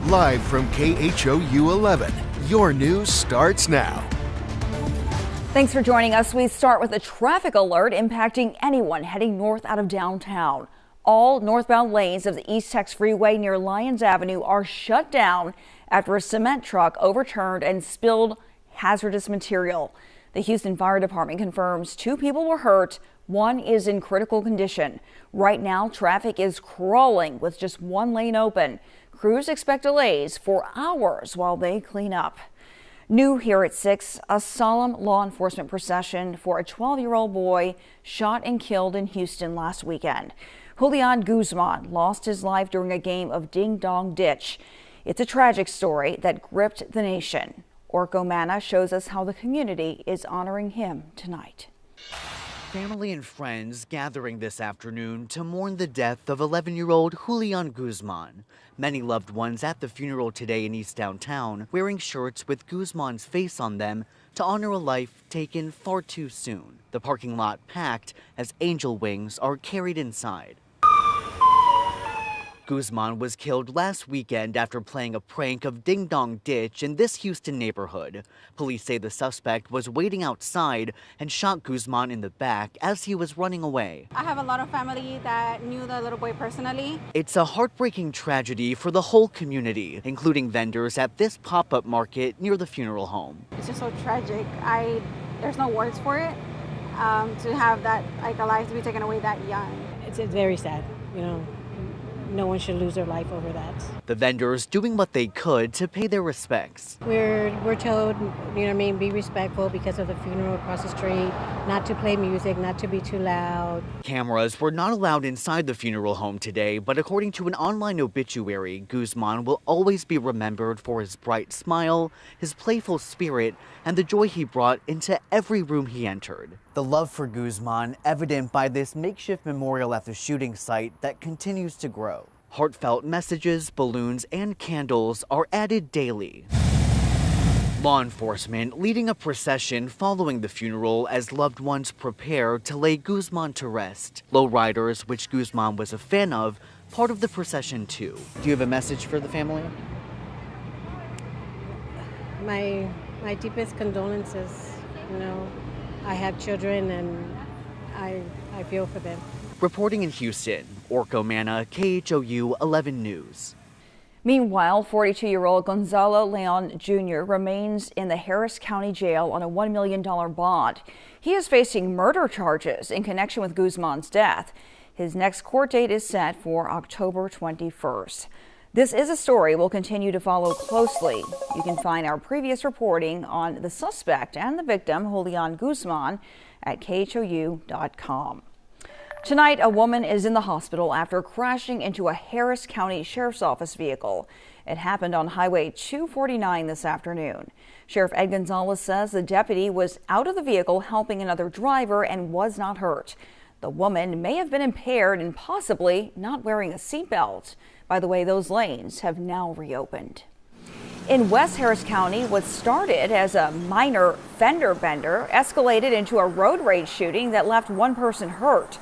Live from KHOU 11, your news starts now. Thanks for joining us. We start with a traffic alert impacting anyone heading north out of downtown. All northbound lanes of the Eastex Freeway near Lyons Avenue are shut down after a cement truck overturned and spilled hazardous material. The Houston Fire Department confirms 2 people were hurt. 1 is in critical condition. Right now, traffic is crawling with just 1 lane open. Crews expect delays for hours while they clean up. New here at 6, a solemn law enforcement procession for a 12-year-old boy shot and killed in Houston last weekend. Julian Guzman lost his life during a game of ding-dong ditch. It's a tragic story that gripped the nation. Orko Manna shows us how the community is honoring him tonight. Family and friends gathering this afternoon to mourn the death of 11-year-old Julian Guzman. Many loved ones at the funeral today in East Downtown wearing shirts with Guzman's face on them to honor a life taken far too soon. The parking lot packed as angel wings are carried inside. Guzman was killed last weekend after playing a prank of Ding Dong Ditch in this Houston neighborhood. Police say the suspect was waiting outside and shot Guzman in the back as he was running away. I have a lot of family that knew the little boy personally. It's a heartbreaking tragedy for the whole community, including vendors at this pop-up market near the funeral home. It's just so tragic. There's no words for it. To have that, like, a life to be taken away that young. It's very sad, you know. No one should lose their life over that. The vendors doing what they could to pay their respects. We're told, you know what I mean, be respectful because of the funeral across the street, not to play music, not to be too loud. Cameras were not allowed inside the funeral home today, but according to an online obituary, Guzman will always be remembered for his bright smile, his playful spirit, and the joy he brought into every room he entered. The love for Guzman evident by this makeshift memorial at the shooting site that continues to grow. Heartfelt messages, balloons, and candles are added daily. Law enforcement leading a procession following the funeral as loved ones prepare to lay Guzman to rest. Lowriders, which Guzman was a fan of, part of the procession too. Do you have a message for the family? My deepest condolences. You know, I have children and I feel for them. Reporting in Houston, Orko Manna, KHOU 11 News. Meanwhile, 42-year-old Gonzalo Leon Jr. remains in the Harris County Jail on a $1 million bond. He is facing murder charges in connection with Guzman's death. His next court date is set for October 21st. This is a story we'll continue to follow closely. You can find our previous reporting on the suspect and the victim, Julian Guzman, at KHOU.com. Tonight, a woman is in the hospital after crashing into a Harris County Sheriff's Office vehicle. It happened on Highway 249 this afternoon. Sheriff Ed Gonzalez says the deputy was out of the vehicle helping another driver and was not hurt. The woman may have been impaired and possibly not wearing a seatbelt. By the way, those lanes have now reopened. In West Harris County, what started as a minor fender bender escalated into a road rage shooting that left 1 person hurt.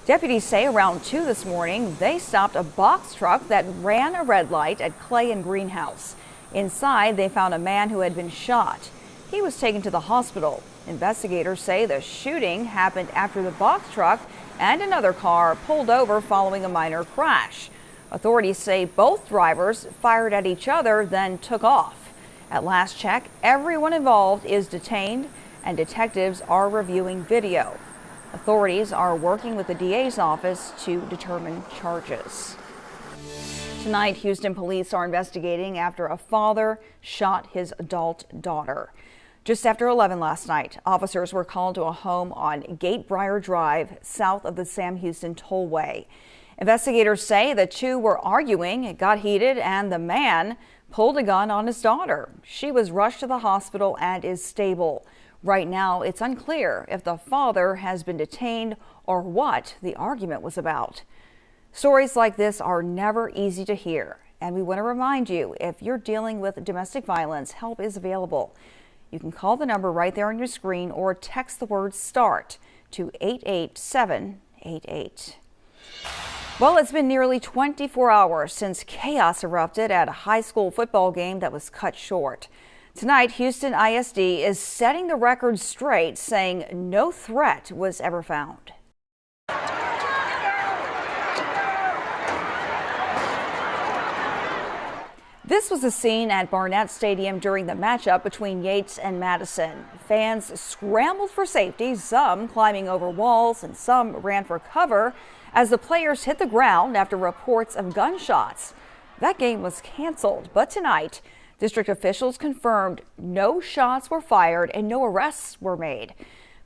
Deputies say around 2 this morning, they stopped a box truck that ran a red light at Clay and Greenhouse. Inside, they found a man who had been shot. He was taken to the hospital. Investigators say the shooting happened after the box truck and another car pulled over following a minor crash. Authorities say both drivers fired at each other, then took off. At last check, everyone involved is detained and detectives are reviewing video. Authorities are working with the DA's office to determine charges. Tonight, Houston police are investigating after a father shot his adult daughter. Just after 11 last night, officers were called to a home on Gatebriar Drive, south of the Sam Houston Tollway. Investigators say the 2 were arguing, it got heated, and the man pulled a gun on his daughter. She was rushed to the hospital and is stable. Right now, it's unclear if the father has been detained or what the argument was about. Stories like this are never easy to hear, and we want to remind you, if you're dealing with domestic violence, help is available. You can call the number right there on your screen or text the word START to 88788. Well, it's been nearly 24 hours since chaos erupted at a high school football game that was cut short. Tonight, Houston ISD is setting the record straight, saying no threat was ever found. This was the scene at Barnett Stadium during the matchup between Yates and Madison. Fans scrambled for safety, some climbing over walls and some ran for cover as the players hit the ground after reports of gunshots. That game was canceled, but tonight, district officials confirmed no shots were fired and no arrests were made.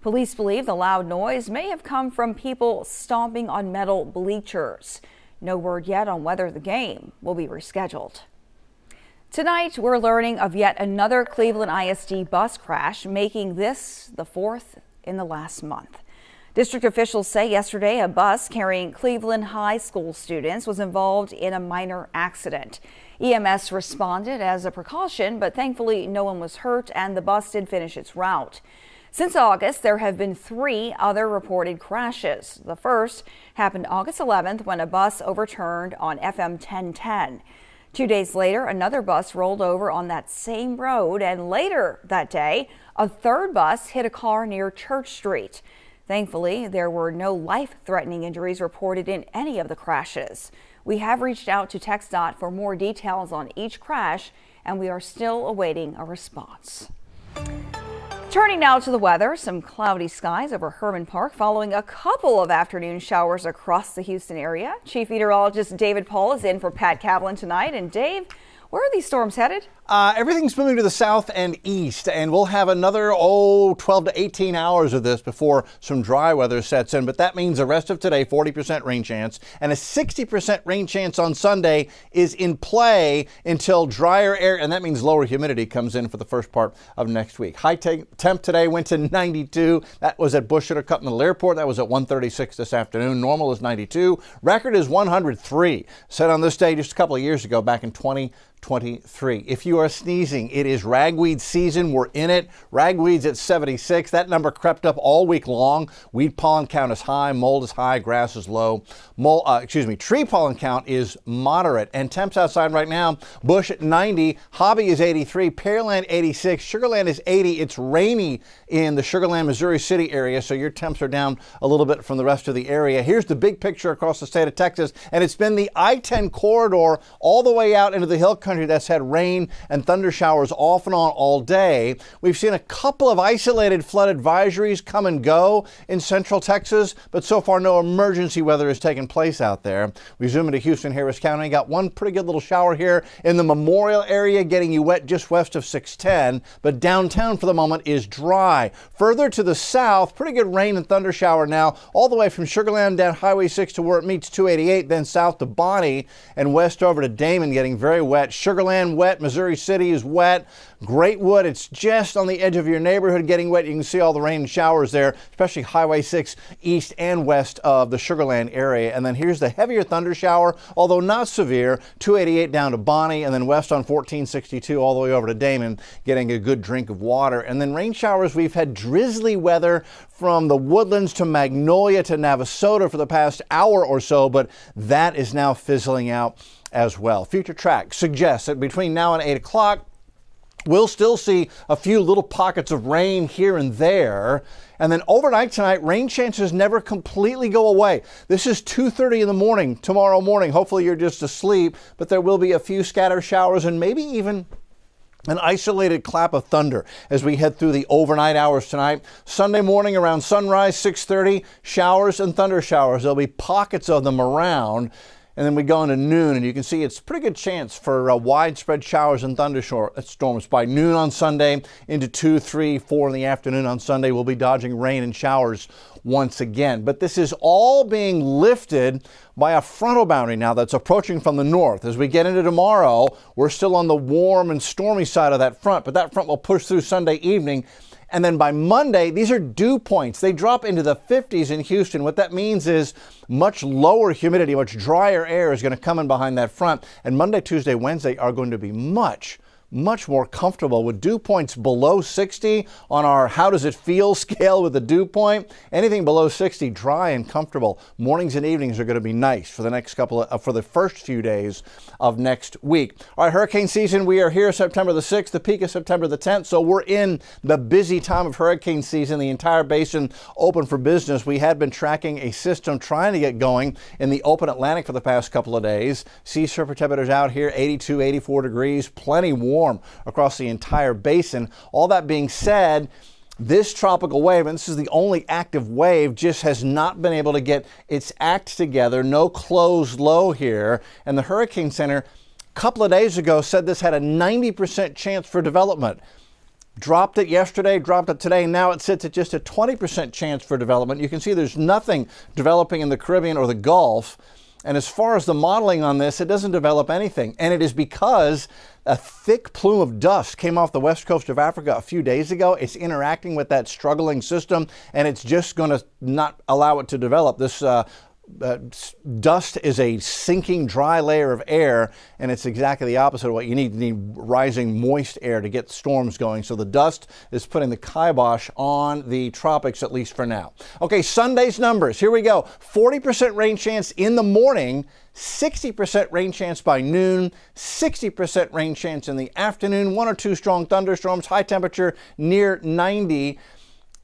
Police believe the loud noise may have come from people stomping on metal bleachers. No word yet on whether the game will be rescheduled. Tonight, we're learning of yet another Cleveland ISD bus crash, making this the fourth in the last month. District officials say yesterday a bus carrying Cleveland High School students was involved in a minor accident. EMS responded as a precaution, but thankfully no one was hurt and the bus did finish its route. Since August, there have been 3 other reported crashes. The first happened August 11th when a bus overturned on FM 1010. 2 days later, another bus rolled over on that same road, and later that day, a third bus hit a car near Church Street. Thankfully, there were no life-threatening injuries reported in any of the crashes. We have reached out to TxDOT for more details on each crash, and we are still awaiting a response. Turning now to the weather, some cloudy skies over Herman Park following a couple of afternoon showers across the Houston area. Chief Meteorologist David Paul is in for Pat Kaplan tonight. And Dave, where are these storms headed? Everything's moving to the south and east, and we'll have another 12 to 18 hours of this before some dry weather sets in. But that means the rest of today, 40% rain chance, and a 60% rain chance on Sunday is in play until drier air, and that means lower humidity comes in for the first part of next week. High temp today went to 92. That was at Bush Intercontinental Airport. That was at 136 this afternoon. Normal is 92. Record is 103. Set on this day just a couple of years ago, back in 2023. If you are sneezing, it is ragweed season. We're in it. Ragweed's at 76. That number crept up all week long. Weed pollen count is high. Mold is high. Grass is low. Tree pollen count is moderate. And temps outside right now, Bush at 90. Hobby is 83. Pearland 86. Sugarland is 80. It's rainy in the Sugarland, Missouri City area, so your temps are down a little bit from the rest of the area. Here's the big picture across the state of Texas, and it's been the I-10 corridor all the way out into the hill country that's had rain and thunder showers off and on all day. We've seen a couple of isolated flood advisories come and go in central Texas, but so far no emergency weather has taken place out there. We zoom into Houston, Harris County. Got one pretty good little shower here in the Memorial area, getting you wet just west of 610, but downtown for the moment is dry. Further to the south, pretty good rain and thunder shower now, all the way from Sugarland down Highway 6 to where it meets 288, then south to Bonnie and west over to Damon, getting very wet. Sugarland wet, Missouri City is wet. Greatwood, it's just on the edge of your neighborhood getting wet. You can see all the rain and showers there, especially Highway 6 east and west of the Sugarland area. And then here's the heavier thunder shower, although not severe, 288 down to Bonnie, and then west on 1462 all the way over to Damon, getting a good drink of water. And then rain showers, we've had drizzly weather from the Woodlands to Magnolia to Navasota for the past hour or so, but that is now fizzling out as well. Future track suggests that between now and 8 o'clock, we'll still see a few little pockets of rain here and there. And then overnight tonight, rain chances never completely go away. This is 2:30 in the morning tomorrow morning. Hopefully you're just asleep, but there will be a few scatter showers and maybe even an isolated clap of thunder as we head through the overnight hours tonight. Sunday morning around sunrise, 6:30, showers and thunder showers. There'll be pockets of them around. And then we go into noon, and you can see it's a pretty good chance for widespread showers and thunderstorms by noon on Sunday into 2, 3, 4 in the afternoon on Sunday. We'll be dodging rain and showers once again. But this is all being lifted by a frontal boundary now that's approaching from the north. As we get into tomorrow, we're still on the warm and stormy side of that front, but that front will push through Sunday evening. And then by Monday, these are dew points. They drop into the 50s in Houston. What that means is much lower humidity, much drier air is going to come in behind that front. And Monday, Tuesday, Wednesday are going to be much much more comfortable with dew points below 60 on our how does it feel scale with the dew point. Anything below 60, dry and comfortable. Mornings and evenings are going to be nice for the next for the first few days of next week. All right, hurricane season, we are here September the 6th, the peak of September the 10th. So we're in the busy time of hurricane season. The entire basin open for business. We had been tracking a system trying to get going in the open Atlantic for the past couple of days. Sea surface temperatures out here 82, 84 degrees, plenty warm across the entire basin. All that being said, this tropical wave, and this is the only active wave, just has not been able to get its act together. No closed low here. And the Hurricane Center a couple of days ago said this had a 90% chance for development. Dropped it yesterday, dropped it today. Now it sits at just a 20% chance for development. You can see there's nothing developing in the Caribbean or the Gulf. And as far as the modeling on this, it doesn't develop anything. And it is because a thick plume of dust came off the west coast of Africa a few days ago. It's interacting with that struggling system, and it's just going to not allow it to develop. This dust is a sinking dry layer of air, and it's exactly the opposite of what you need. You need rising moist air to get storms going. So the dust is putting the kibosh on the tropics, at least for now. Okay, Sunday's numbers. Here we go. 40% rain chance in the morning, 60% rain chance by noon, 60% rain chance in the afternoon, 1 or 2 strong thunderstorms, high temperature near 90.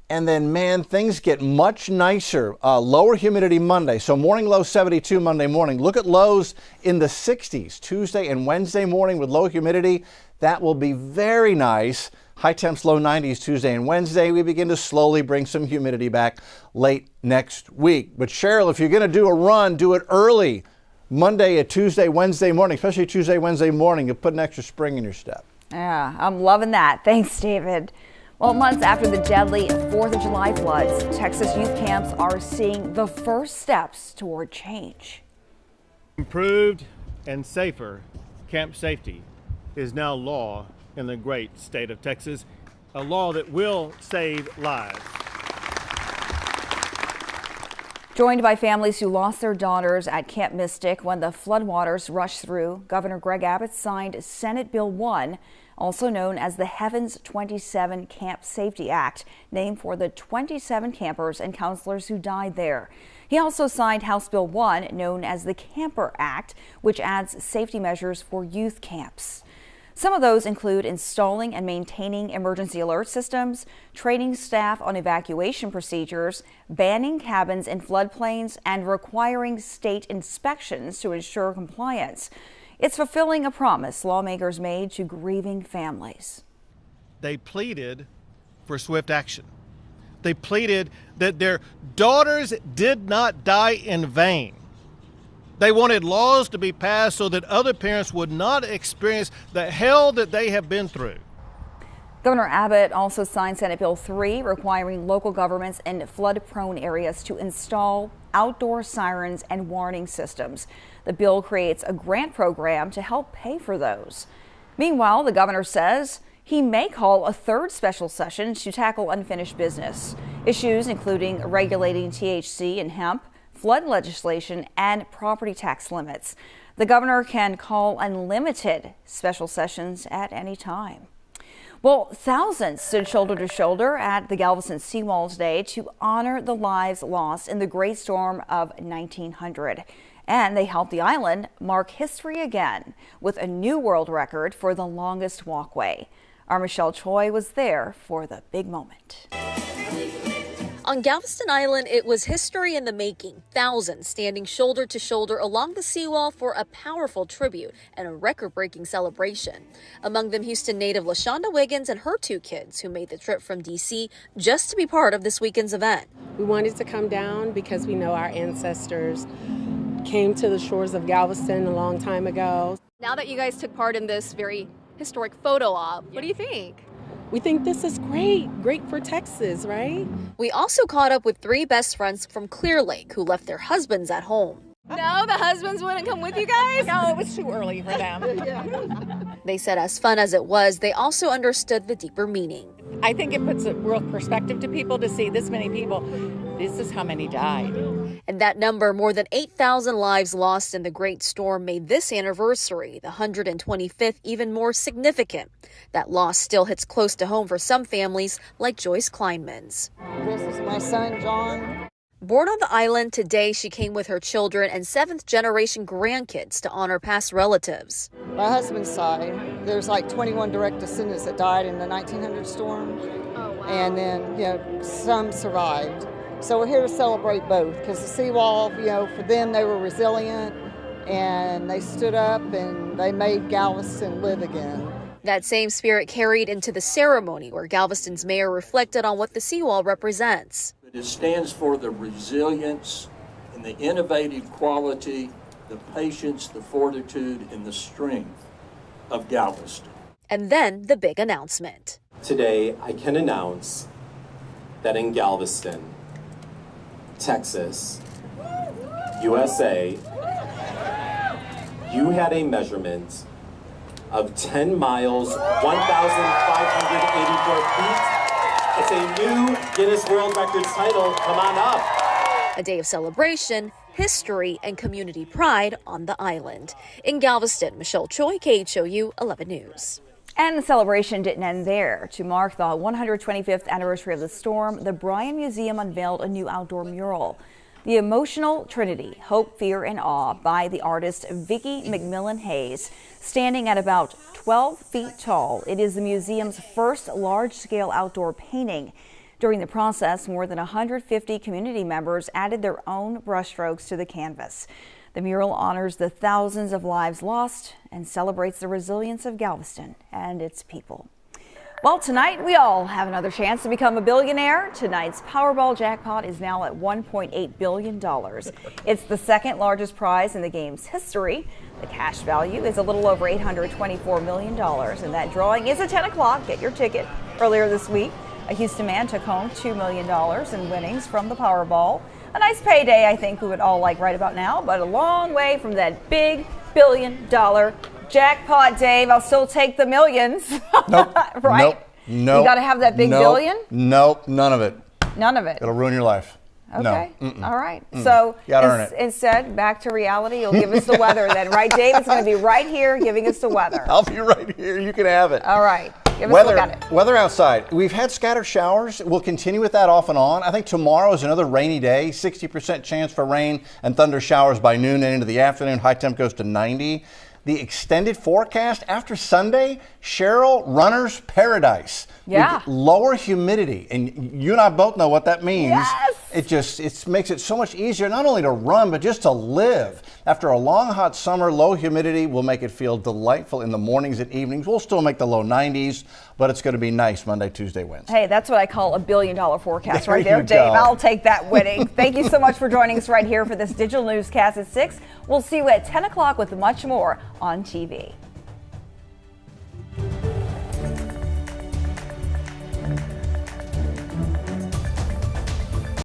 And then, man, things get much nicer. Lower humidity Monday. So morning low 72 Monday morning. Look at lows in the 60s Tuesday and Wednesday morning with low humidity. That will be very nice. High temps low 90s Tuesday and Wednesday. We begin to slowly bring some humidity back late next week. But Cheryl, if you're going to do a run, do it early. Monday, Tuesday, Wednesday morning, especially Tuesday, Wednesday morning. You'll put an extra spring in your step. Yeah, I'm loving that. Thanks, David. Well, months after the deadly 4th of July floods, Texas youth camps are seeing the first steps toward change. Improved and safer camp safety is now law in the great state of Texas, a law that will save lives. Joined by families who lost their daughters at Camp Mystic when the floodwaters rushed through, Governor Greg Abbott signed Senate Bill 1, also known as the Heavens 27 Camp Safety Act, named for the 27 campers and counselors who died there. He also signed House Bill 1, known as the Camper Act, which adds safety measures for youth camps. Some of those include installing and maintaining emergency alert systems, training staff on evacuation procedures, banning cabins in floodplains, and requiring state inspections to ensure compliance. It's fulfilling a promise lawmakers made to grieving families. They pleaded for swift action. They pleaded that their daughters did not die in vain. They wanted laws to be passed so that other parents would not experience the hell that they have been through. Governor Abbott also signed Senate Bill 3, requiring local governments in flood-prone areas to install outdoor sirens and warning systems. The bill creates a grant program to help pay for those. Meanwhile, the governor says he may call a third special session to tackle unfinished business. Issues including regulating THC in hemp, flood legislation, and property tax limits. The governor can call unlimited special sessions at any time. Well, thousands stood shoulder to shoulder at the Galveston seawall today to honor the lives lost in the Great Storm of 1900. And they helped the island mark history again with a new world record for the longest walkway. Our Michelle Choi was there for the big moment. On Galveston Island, it was history in the making. Thousands standing shoulder to shoulder along the seawall for a powerful tribute and a record-breaking celebration. Among them, Houston native LaShonda Wiggins and her 2 kids, who made the trip from D.C. just to be part of this weekend's event. We wanted to come down because we know our ancestors came to the shores of Galveston a long time ago. Now that you guys took part in this very historic photo op, what do you think? We think this is great for Texas, right? We also caught up with 3 best friends from Clear Lake who left their husbands at home. No, the husbands wouldn't come with you guys? No, it was too early for them. They said as fun as it was, they also understood the deeper meaning. I think it puts a real perspective to people to see this many people. This is how many died. And that number, more than 8,000 lives lost in the Great Storm, made this anniversary, the 125th, even more significant. That loss still hits close to home for some families, like Joyce Kleinman's. This is my son, John. Born on the island, today she came with her children and seventh-generation grandkids to honor past relatives. My husband's side, there's like 21 direct descendants that died in the 1900 storm. Oh, wow. And then, some survived. So we're here to celebrate both, because the seawall, for them, they were resilient, and they stood up and they made Galveston live again. That same spirit carried into the ceremony, where Galveston's mayor reflected on what the seawall represents. It stands for the resilience and the innovative quality, the patience, the fortitude, and the strength of Galveston. And then the big announcement. Today, I can announce that in Galveston, Texas, USA, you had a measurement of 10 miles, 1,584 feet. It's a new Guinness World Records title. Come on up. A day of celebration, history, and community pride on the island. In Galveston, Michelle Choi, KHOU 11 News. And the celebration didn't end there. To mark the 125th anniversary of the storm, the Bryan Museum unveiled a new outdoor mural. The Emotional Trinity, Hope, Fear, and Awe by the artist Vicki McMillan Hayes, standing at about 12 feet tall. It is the museum's first large-scale outdoor painting. During the process, more than 150 community members added their own brushstrokes to the canvas. The mural honors the thousands of lives lost and celebrates the resilience of Galveston and its people. Well, tonight we all have another chance to become a billionaire. Tonight's Powerball jackpot is now at $1.8 billion. It's the second largest prize in the game's history. The cash value is a little over $824 million, and that drawing is at 10 o'clock. Get your ticket. Earlier this week, a Houston man took home $2 million in winnings from the Powerball. A nice payday, I think we would all like right about now, but a long way from that big billion-dollar jackpot, Dave. I'll still take the millions. Nope. Right? Nope. You got to have that big billion? Nope. None of it. None of it. It'll ruin your life. Okay. No. All right. So instead, back to reality. You'll give us the weather then, right, Dave? It's going to be right here giving us the weather. I'll be right here. You can have it. All right. Give us a look at it. Weather outside. We've had scattered showers. We'll continue with that off and on. I think tomorrow is another rainy day. 60% chance for rain and thunder showers by noon and into the afternoon. High temp goes to 90. The extended forecast after Sunday, Cheryl, runner's paradise. Yeah. With lower humidity. And you and I both know what that means. Yes. It makes it so much easier not only to run, but just to live. After a long, hot summer, low humidity will make it feel delightful in the mornings and evenings. We'll still make the low 90s, but it's going to be nice Monday, Tuesday, Wednesday. Hey, that's what I call a billion-dollar forecast right there, you Dave. go. I'll take that winning. Thank you so much for joining us right here for this digital newscast at 6. We'll see you at 10 o'clock with much more on TV.